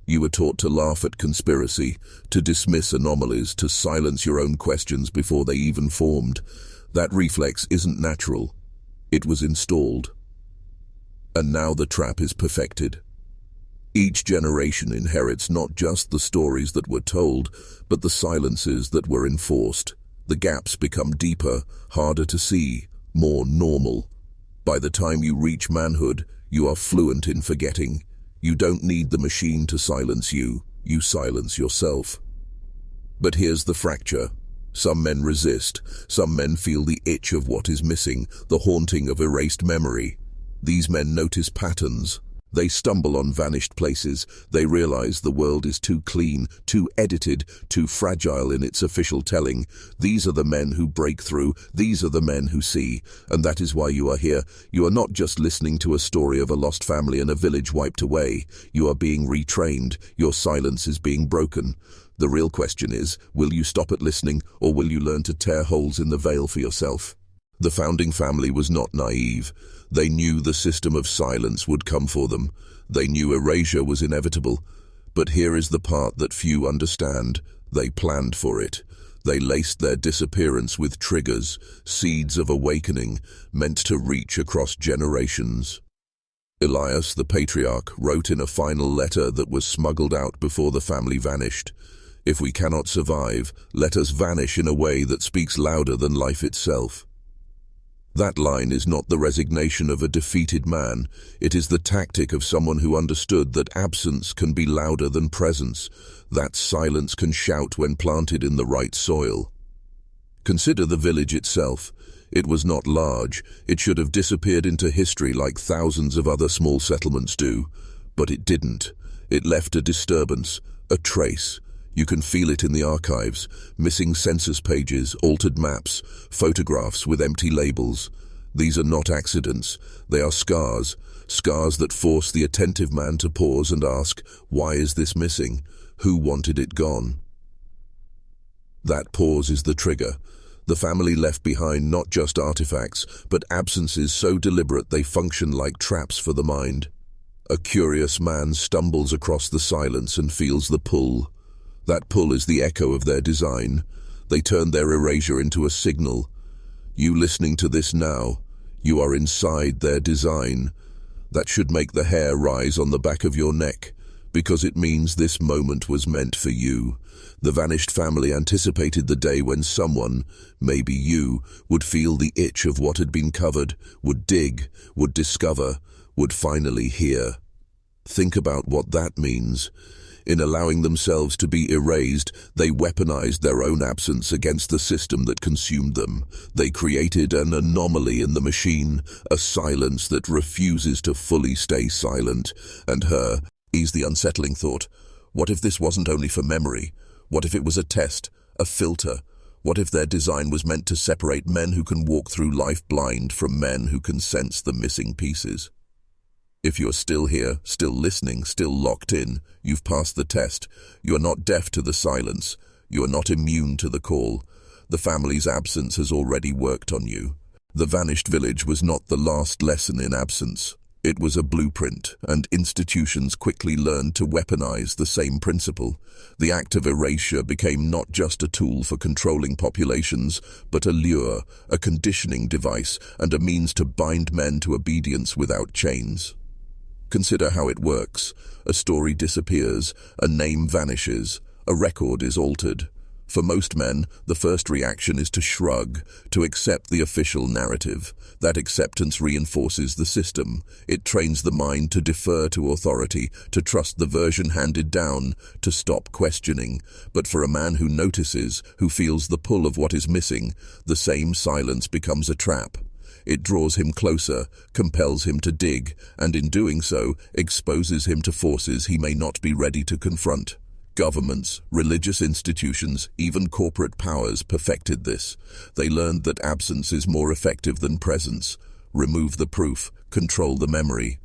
You were taught to laugh at conspiracy, to dismiss anomalies, to silence your own questions before they even formed. That reflex isn't natural. It was installed. And now the trap is perfected. Each generation inherits not just the stories that were told, but the silences that were enforced. The gaps become deeper, harder to see, more normal. By the time you reach manhood, you are fluent in forgetting. You don't need the machine to silence you, you silence yourself. But here's the fracture. Some men resist, some men feel the itch of what is missing, the haunting of erased memory. These men notice patterns. They stumble on vanished places. They realize the world is too clean, too edited, too fragile in its official telling. These are the men who break through. These are the men who see. And that is why you are here. You are not just listening to a story of a lost family and a village wiped away. You are being retrained. Your silence is being broken. The real question is, will you stop at listening, or will you learn to tear holes in the veil for yourself? The founding family was not naive. They knew the system of silence would come for them. They knew erasure was inevitable. But here is the part that few understand. They planned for it. They laced their disappearance with triggers, seeds of awakening, meant to reach across generations. Elias, the patriarch, wrote in a final letter that was smuggled out before the family vanished. If we cannot survive, let us vanish in a way that speaks louder than life itself. That line is not the resignation of a defeated man. It is the tactic of someone who understood that absence can be louder than presence, that silence can shout when planted in the right soil. Consider the village itself. It was not large. It should have disappeared into history like thousands of other small settlements do. But it didn't. It left a disturbance, a trace. You can feel it in the archives, missing census pages, altered maps, photographs with empty labels. These are not accidents, they are scars, scars that force the attentive man to pause and ask, why is this missing? Who wanted it gone? That pause is the trigger. The family left behind not just artifacts, but absences so deliberate they function like traps for the mind. A curious man stumbles across the silence and feels the pull. That pull is the echo of their design. They turn their erasure into a signal. You listening to this now, you are inside their design. That should make the hair rise on the back of your neck, because it means this moment was meant for you. The vanished family anticipated the day when someone, maybe you, would feel the itch of what had been covered, would dig, would discover, would finally hear. Think about what that means. In allowing themselves to be erased, they weaponized their own absence against the system that consumed them. They created an anomaly in the machine, a silence that refuses to fully stay silent. And is the unsettling thought. What if this wasn't only for memory? What if it was a test, a filter? What if their design was meant to separate men who can walk through life blind from men who can sense the missing pieces? If you're still here, still listening, still locked in, you've passed the test. You are not deaf to the silence. You are not immune to the call. The family's absence has already worked on you. The vanished village was not the last lesson in absence. It was a blueprint, and institutions quickly learned to weaponize the same principle. The act of erasure became not just a tool for controlling populations, but a lure, a conditioning device, and a means to bind men to obedience without chains. Consider how it works. A story disappears, a name vanishes, a record is altered. For most men, the first reaction is to shrug, to accept the official narrative. That acceptance reinforces the system. It trains the mind to defer to authority, to trust the version handed down, to stop questioning. But for a man who notices, who feels the pull of what is missing, the same silence becomes a trap. It draws him closer, compels him to dig, and in doing so, exposes him to forces he may not be ready to confront. Governments, religious institutions, even corporate powers perfected this. They learned that absence is more effective than presence. Remove the proof, control the memory.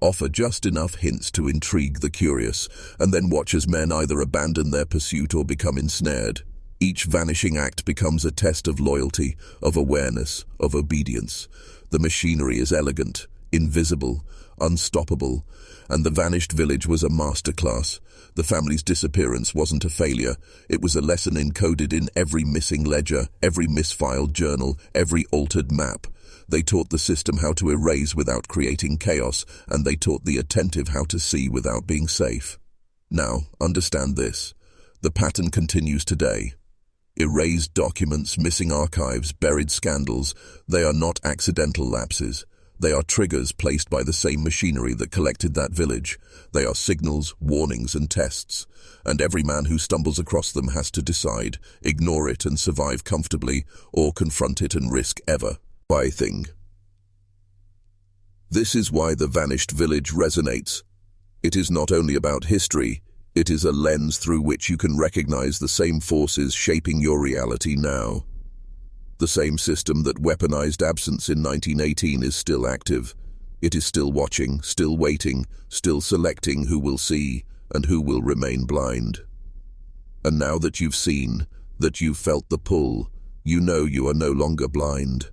Offer just enough hints to intrigue the curious, and then watch as men either abandon their pursuit or become ensnared. Each vanishing act becomes a test of loyalty, of awareness, of obedience. The machinery is elegant, invisible, unstoppable, and the vanished village was a masterclass. The family's disappearance wasn't a failure. It was a lesson encoded in every missing ledger, every misfiled journal, every altered map. They taught the system how to erase without creating chaos, and they taught the attentive how to see without being safe. Now, understand this. The pattern continues today. Erased documents, missing archives, buried scandals, they are not accidental lapses. They are triggers placed by the same machinery that collected that village. They are signals, warnings, and tests. And every man who stumbles across them has to decide, ignore it and survive comfortably, or confront it and risk everything. This is why the vanished village resonates. It is not only about history, it is a lens through which you can recognize the same forces shaping your reality now. The same system that weaponized absence in 1918 is still active. It is still watching, still waiting, still selecting who will see and who will remain blind. And now that you've seen, that you've felt the pull, you know you are no longer blind.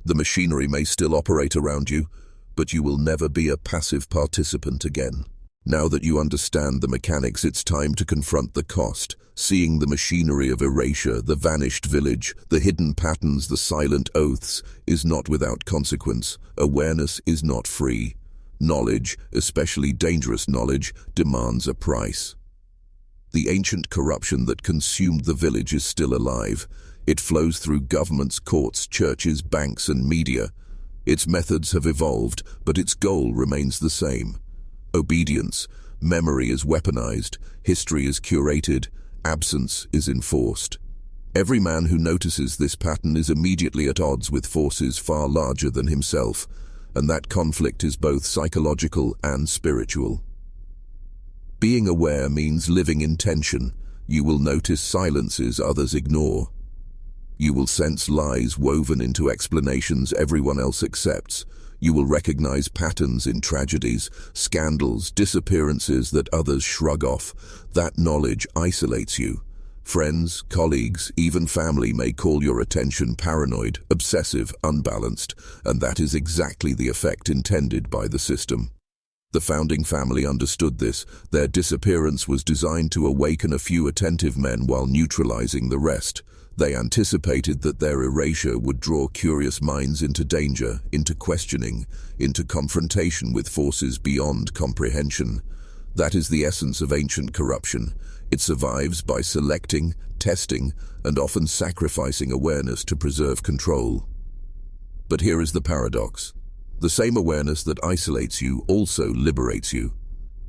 The machinery may still operate around you, but you will never be a passive participant again. Now that you understand the mechanics, it's time to confront the cost. Seeing the machinery of erasure, the vanished village, the hidden patterns, the silent oaths, is not without consequence. Awareness is not free. Knowledge, especially dangerous knowledge, demands a price. The ancient corruption that consumed the village is still alive. It flows through governments, courts, churches, banks, and media. Its methods have evolved, but its goal remains the same. Obedience. Memory is weaponized, history is curated, absence is enforced. Every man who notices this pattern is immediately at odds with forces far larger than himself, and that conflict is both psychological and spiritual. Being aware means living in tension. You will notice silences others ignore. You will sense lies woven into explanations everyone else accepts. You will recognize patterns in tragedies, scandals, disappearances that others shrug off. That knowledge isolates you. Friends, colleagues, even family may call your attention paranoid, obsessive, unbalanced, and that is exactly the effect intended by the system. The founding family understood this. Their disappearance was designed to awaken a few attentive men while neutralizing the rest. They anticipated that their erasure would draw curious minds into danger, into questioning, into confrontation with forces beyond comprehension. That is the essence of ancient corruption. It survives by selecting, testing, and often sacrificing awareness to preserve control. But here is the paradox. The same awareness that isolates you also liberates you.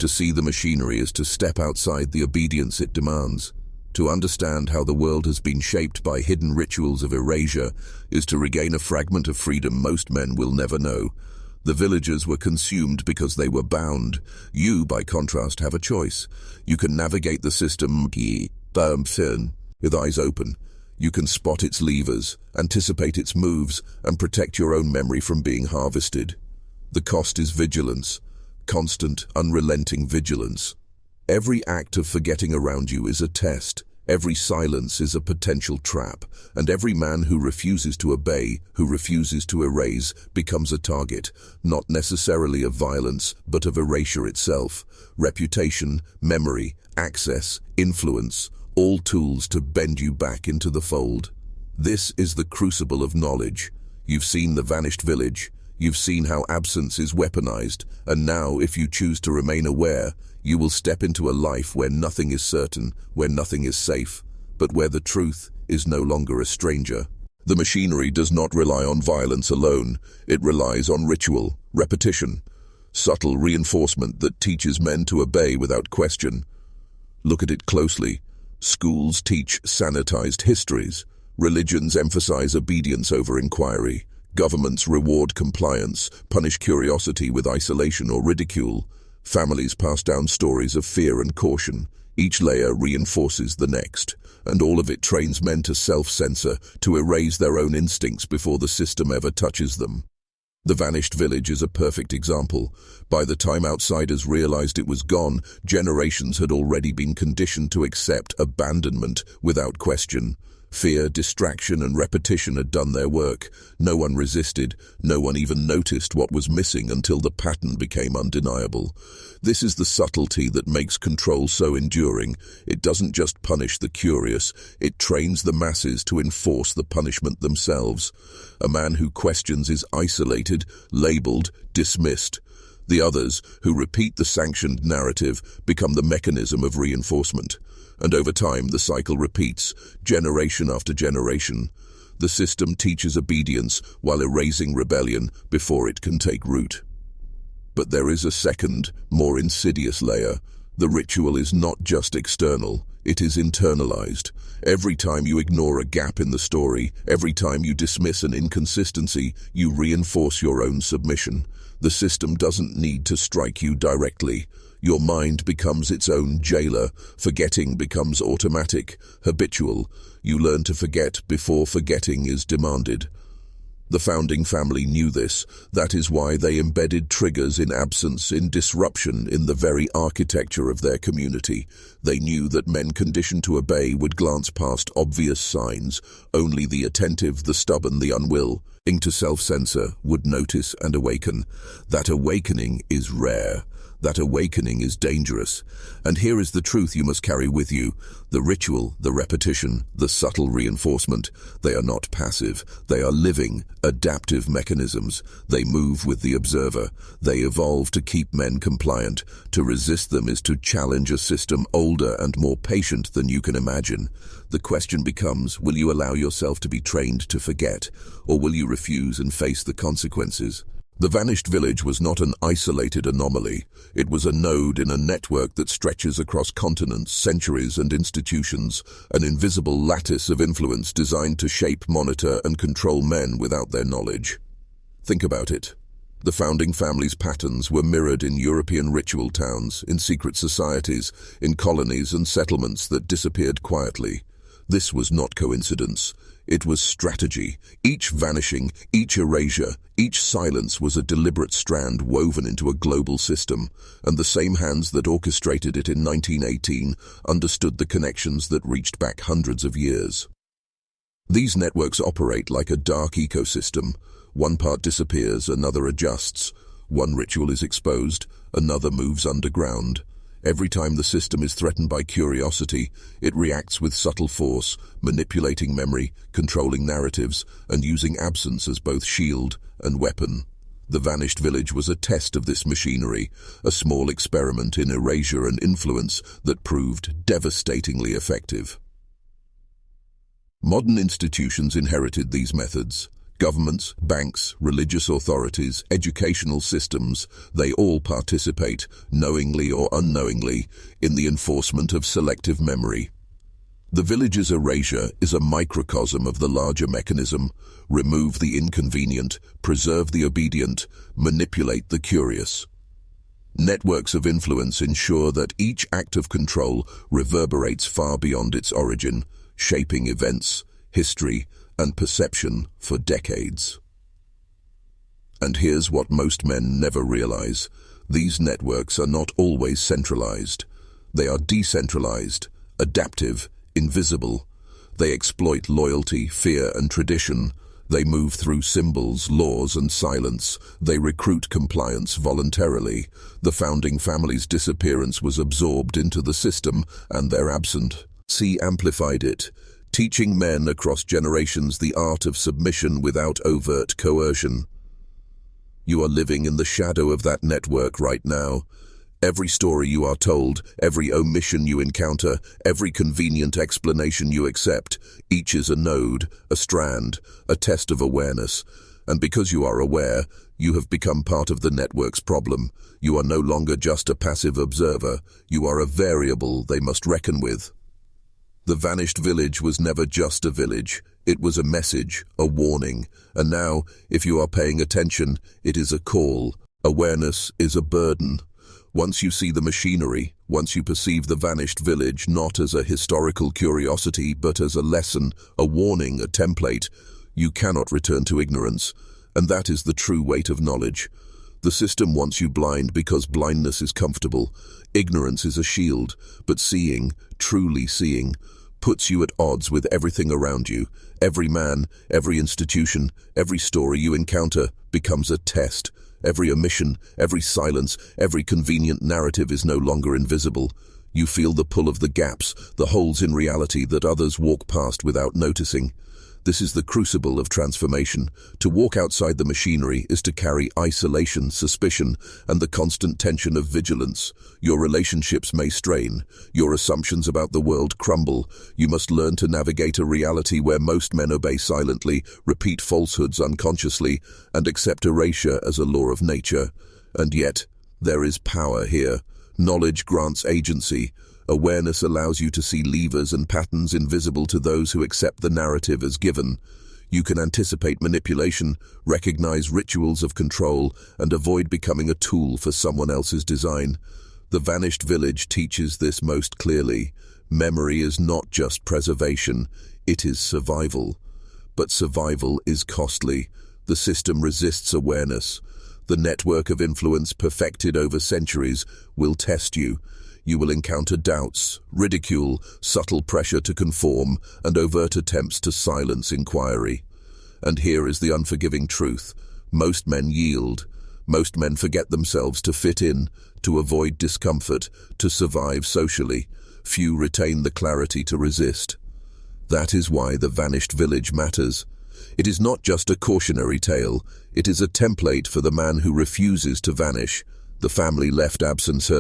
To see the machinery is to step outside the obedience it demands. To understand how the world has been shaped by hidden rituals of erasure is to regain a fragment of freedom most men will never know. The villagers were consumed because they were bound. You, by contrast, have a choice. You can navigate the system with eyes open. You can spot its levers, anticipate its moves, and protect your own memory from being harvested. The cost is vigilance. Constant, unrelenting vigilance. Every act of forgetting around you is a test. Every silence is a potential trap. And every man who refuses to obey, who refuses to erase, becomes a target, not necessarily of violence, but of erasure itself. Reputation, memory, access, influence, all tools to bend you back into the fold. This is the crucible of knowledge. You've seen the vanished village. You've seen how absence is weaponized, and now, if you choose to remain aware, you will step into a life where nothing is certain, where nothing is safe, but where the truth is no longer a stranger. The machinery does not rely on violence alone. It relies on ritual, repetition, subtle reinforcement that teaches men to obey without question. Look at it closely. Schools teach sanitized histories. Religions emphasize obedience over inquiry. Governments reward compliance, punish curiosity with isolation or ridicule. Families pass down stories of fear and caution. Each layer reinforces the next, and all of it trains men to self-censor, to erase their own instincts before the system ever touches them. The vanished village is a perfect example. By the time outsiders realized it was gone, generations had already been conditioned to accept abandonment without question. Fear, distraction, and repetition had done their work. No one resisted. No one even noticed what was missing until the pattern became undeniable. This is the subtlety that makes control so enduring. It doesn't just punish the curious. It trains the masses to enforce the punishment themselves. A man who questions is isolated, labeled, dismissed. The others, who repeat the sanctioned narrative, become the mechanism of reinforcement. And over time, the cycle repeats, generation after generation. The system teaches obedience while erasing rebellion before it can take root. But there is a second, more insidious layer. The ritual is not just external, it is internalized. Every time you ignore a gap in the story, every time you dismiss an inconsistency, you reinforce your own submission. The system doesn't need to strike you directly. Your mind becomes its own jailer. Forgetting becomes automatic, habitual. You learn to forget before forgetting is demanded. The founding family knew this. That is why they embedded triggers in absence, in disruption, in the very architecture of their community. They knew that men conditioned to obey would glance past obvious signs. Only the attentive, the stubborn, the unwilling to self-censor would notice and awaken. That awakening is rare. That awakening is dangerous. And here is the truth you must carry with you. The ritual, the repetition, the subtle reinforcement, they are not passive. They are living, adaptive mechanisms. They move with the observer. They evolve to keep men compliant. To resist them is to challenge a system older and more patient than you can imagine. The question becomes, will you allow yourself to be trained to forget, or will you refuse and face the consequences? The vanished village was not an isolated anomaly. It was a node in a network that stretches across continents, centuries, and institutions, an invisible lattice of influence designed to shape, monitor, and control men without their knowledge. Think about it. The founding family's patterns were mirrored in European ritual towns, in secret societies, in colonies and settlements that disappeared quietly. This was not coincidence. It was strategy. Each vanishing, each erasure, each silence was a deliberate strand woven into a global system, and the same hands that orchestrated it in 1918 understood the connections that reached back hundreds of years. These networks operate like a dark ecosystem. One part disappears, another adjusts. One ritual is exposed, another moves underground. Every time the system is threatened by curiosity, it reacts with subtle force, manipulating memory, controlling narratives, and using absence as both shield and weapon. The vanished village was a test of this machinery, a small experiment in erasure and influence that proved devastatingly effective. Modern institutions inherited these methods. Governments, banks, religious authorities, educational systems, they all participate, knowingly or unknowingly, in the enforcement of selective memory. The village's erasure is a microcosm of the larger mechanism: remove the inconvenient, preserve the obedient, manipulate the curious. Networks of influence ensure that each act of control reverberates far beyond its origin, shaping events, history, and perception for decades. And here's what most men never realize: these networks are not always centralized. They are decentralized, adaptive, invisible. They exploit loyalty, fear, and tradition. They move through symbols, laws, and silence. They recruit compliance voluntarily. The founding family's disappearance was absorbed into the system, and their absence amplified it, teaching men across generations the art of submission without overt coercion. You are living in the shadow of that network right now. Every story you are told, every omission you encounter, every convenient explanation you accept, each is a node, a strand, a test of awareness. And because you are aware, you have become part of the network's problem. You are no longer just a passive observer. You are a variable they must reckon with. The vanished village was never just a village. It was a message, a warning. And now, if you are paying attention, it is a call. Awareness is a burden. Once you see the machinery, once you perceive the vanished village not as a historical curiosity but as a lesson, a warning, a template, you cannot return to ignorance. And that is the true weight of knowledge. The system wants you blind because blindness is comfortable. Ignorance is a shield, but seeing, truly seeing, puts you at odds with everything around you. Every man, every institution, every story you encounter becomes a test. Every omission, every silence, every convenient narrative is no longer invisible. You feel the pull of the gaps, the holes in reality that others walk past without noticing. This is the crucible of transformation. To walk outside the machinery is to carry isolation, suspicion, and the constant tension of vigilance. Your relationships may strain. Your assumptions about the world crumble. You must learn to navigate a reality where most men obey silently, repeat falsehoods unconsciously, and accept erasure as a law of nature. And yet, there is power here. Knowledge grants agency. Awareness allows you to see levers and patterns invisible to those who accept the narrative as given. You can anticipate manipulation, recognize rituals of control, and avoid becoming a tool for someone else's design. The vanished village teaches this most clearly. Memory is not just preservation, it is survival. But survival is costly. The system resists awareness. The network of influence perfected over centuries will test you. You will encounter doubts, ridicule, subtle pressure to conform, and overt attempts to silence inquiry. And here is the unforgiving truth. Most men yield. Most men forget themselves to fit in, to avoid discomfort, to survive socially. Few retain the clarity to resist. That is why the vanished village matters. It is not just a cautionary tale. It is a template for the man who refuses to vanish. The family left absence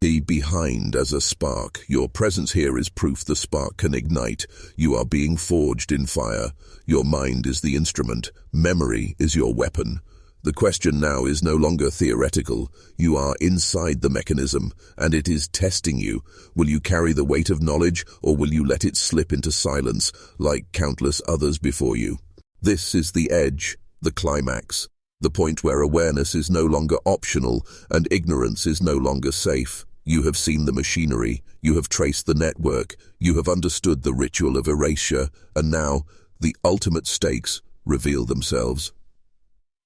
behind as a spark. Your presence here is proof the spark can ignite. You are being forged in fire. Your mind is the instrument. Memory is your weapon. The question now is no longer theoretical. You are inside the mechanism, and it is testing you. Will you carry the weight of knowledge, or will you let it slip into silence, like countless others before you? This is the edge, the climax. The point where awareness is no longer optional and ignorance is no longer safe. You have seen the machinery, you have traced the network, you have understood the ritual of erasure, and now the ultimate stakes reveal themselves.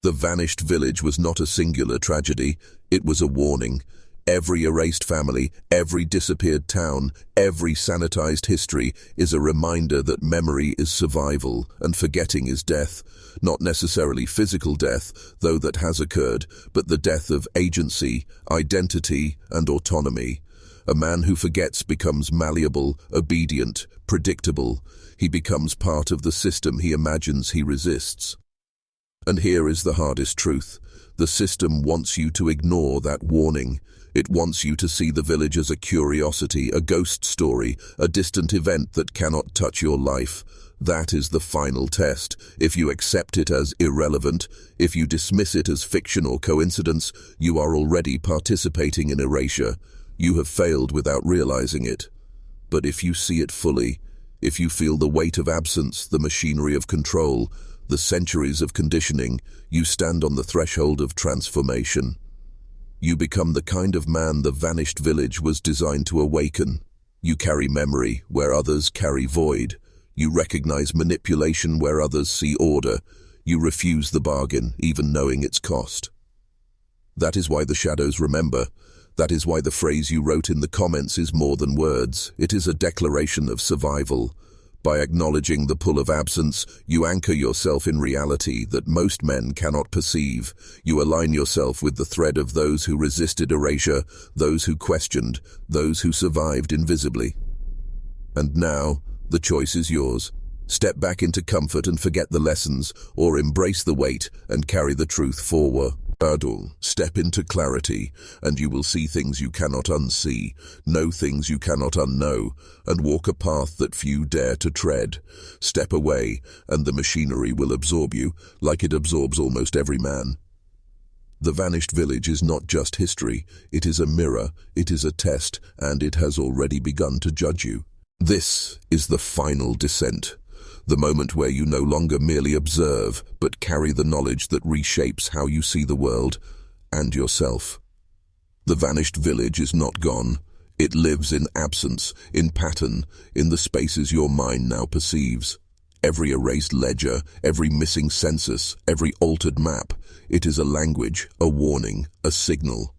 The vanished village was not a singular tragedy, it was a warning. Every erased family, every disappeared town, every sanitized history is a reminder that memory is survival and forgetting is death. Not necessarily physical death, though that has occurred, but the death of agency, identity, and autonomy. A man who forgets becomes malleable, obedient, predictable. He becomes part of the system he imagines he resists. And here is the hardest truth. The system wants you to ignore that warning. It wants you to see the village as a curiosity, a ghost story, a distant event that cannot touch your life. That is the final test. If you accept it as irrelevant, if you dismiss it as fiction or coincidence, you are already participating in erasure. You have failed without realizing it. But if you see it fully, if you feel the weight of absence, the machinery of control, the centuries of conditioning, you stand on the threshold of transformation. You become the kind of man the vanished village was designed to awaken. You carry memory where others carry void. You recognize manipulation where others see order. You refuse the bargain, even knowing its cost. That is why the shadows remember. That is why the phrase you wrote in the comments is more than words. It is a declaration of survival. By acknowledging the pull of absence, you anchor yourself in reality that most men cannot perceive. You align yourself with the thread of those who resisted erasure, those who questioned, those who survived invisibly. And now, the choice is yours. Step back into comfort and forget the lessons, or embrace the weight and carry the truth forward. Step into clarity, and you will see things you cannot unsee, know things you cannot unknow, and walk a path that few dare to tread. Step away, and the machinery will absorb you, like it absorbs almost every man. The vanished village is not just history, it is a mirror, it is a test, and it has already begun to judge you. This is the final descent. The moment where you no longer merely observe, but carry the knowledge that reshapes how you see the world and yourself. The vanished village is not gone. It lives in absence, in pattern, in the spaces your mind now perceives. Every erased ledger, every missing census, every altered map, it is a language, a warning, a signal.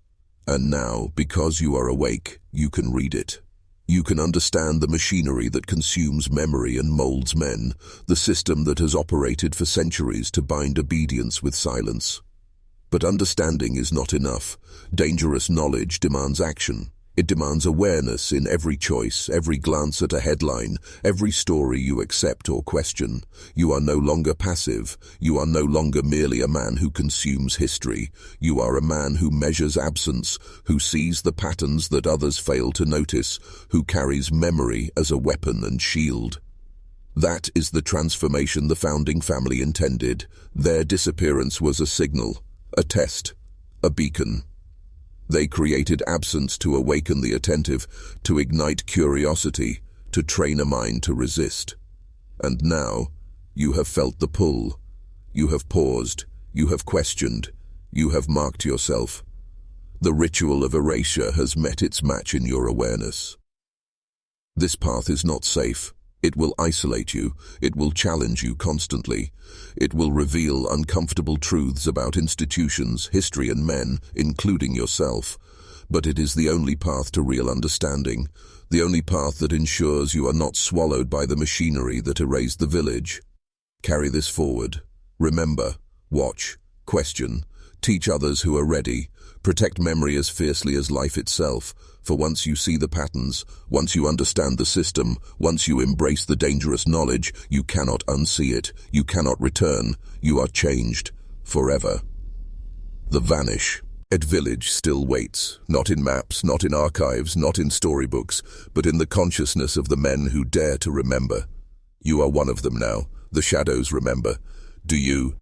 And now, because you are awake, you can read it. You can understand the machinery that consumes memory and molds men, the system that has operated for centuries to bind obedience with silence. But understanding is not enough. Dangerous knowledge demands action. It demands awareness in every choice, every glance at a headline, every story you accept or question. You are no longer passive. You are no longer merely a man who consumes history. You are a man who measures absence, who sees the patterns that others fail to notice, who carries memory as a weapon and shield. That is the transformation the founding family intended. Their disappearance was a signal, a test, a beacon. They created absence to awaken the attentive, to ignite curiosity, to train a mind to resist. And now, you have felt the pull. You have paused. You have questioned. You have marked yourself. The ritual of erasure has met its match in your awareness. This path is not safe. It will isolate you. It will challenge you constantly. It will reveal uncomfortable truths about institutions, history, and men, including yourself. But it is the only path to real understanding, the only path that ensures you are not swallowed by the machinery that erased the village. Carry this forward. Remember, watch, question, teach others who are ready, protect memory as fiercely as life itself. For once you see the patterns, once you understand the system, once you embrace the dangerous knowledge, you cannot unsee it, you cannot return, you are changed, forever. The vanished village still waits, not in maps, not in archives, not in storybooks, but in the consciousness of the men who dare to remember. You are one of them now, the shadows remember. Do you?